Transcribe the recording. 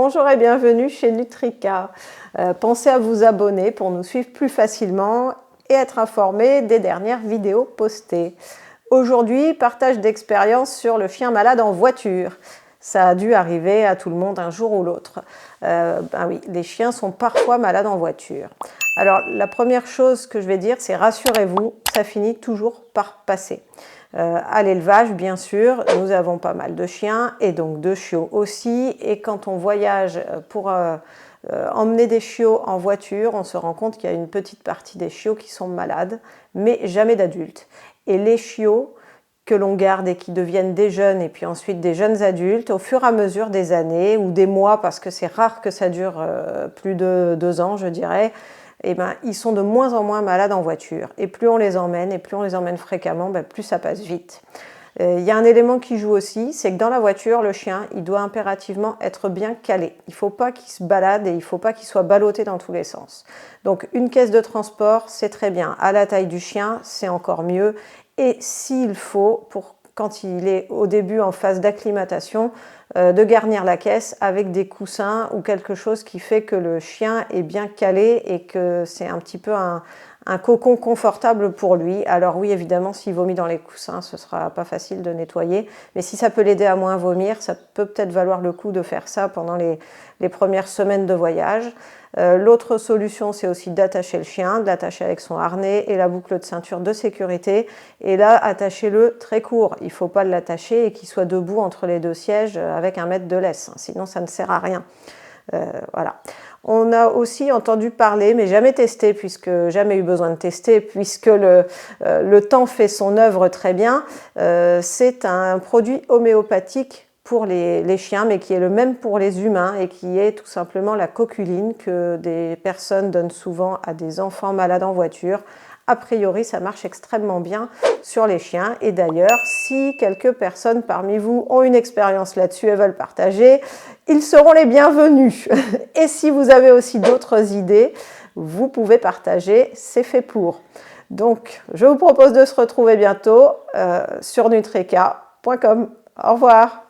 Bonjour et bienvenue chez Nutrika. Pensez à vous abonner pour nous suivre plus facilement et être informé des dernières vidéos postées. Aujourd'hui, partage d'expérience sur le chien malade en voiture. Ça a dû arriver à tout le monde un jour ou l'autre. Oui, les chiens sont parfois malades en voiture. Alors, la première chose que je vais dire, c'est rassurez-vous, ça finit toujours par passer. À l'élevage, bien sûr, nous avons pas mal de chiens et donc de chiots aussi. Et quand on voyage pour emmener des chiots en voiture, on se rend compte qu'il y a une petite partie des chiots qui sont malades, mais jamais d'adultes. Et les chiots que l'on garde et qui deviennent des jeunes et puis ensuite des jeunes adultes, au fur et à mesure des années ou des mois, parce que c'est rare que ça dure plus de 2 ans, je dirais, ils sont de moins en moins malades en voiture. Et plus on les emmène, et plus on les emmène fréquemment, plus ça passe vite. Il y a un élément qui joue aussi, c'est que dans la voiture, le chien, il doit impérativement être bien calé. Il ne faut pas qu'il se balade et il ne faut pas qu'il soit ballotté dans tous les sens. Donc une caisse de transport, c'est très bien. À la taille du chien, c'est encore mieux. Et s'il faut, quand il est au début en phase d'acclimatation, de garnir la caisse avec des coussins ou quelque chose qui fait que le chien est bien calé et que c'est un petit peu un cocon confortable pour lui. Alors oui, évidemment, s'il vomit dans les coussins, ce ne sera pas facile de nettoyer. Mais si ça peut l'aider à moins vomir, ça peut peut-être valoir le coup de faire ça pendant les premières semaines de voyage. L'autre solution, c'est aussi d'attacher le chien, de l'attacher avec son harnais et la boucle de ceinture de sécurité. Et là, attachez-le très court. Il ne faut pas l'attacher et qu'il soit debout entre les deux sièges avec 1 mètre de laisse. Sinon, ça ne sert à rien. Voilà. On a aussi entendu parler, mais jamais testé, jamais eu besoin de tester, puisque le temps fait son œuvre très bien. C'est un produit homéopathique pour les chiens, mais qui est le même pour les humains et qui est tout simplement la coculine que des personnes donnent souvent à des enfants malades en voiture. A priori, ça marche extrêmement bien sur les chiens. Et d'ailleurs, si quelques personnes parmi vous ont une expérience là-dessus et veulent partager, ils seront les bienvenus. Et si vous avez aussi d'autres idées, vous pouvez partager, c'est fait pour. Donc, je vous propose de se retrouver bientôt sur nutrika.com. Au revoir.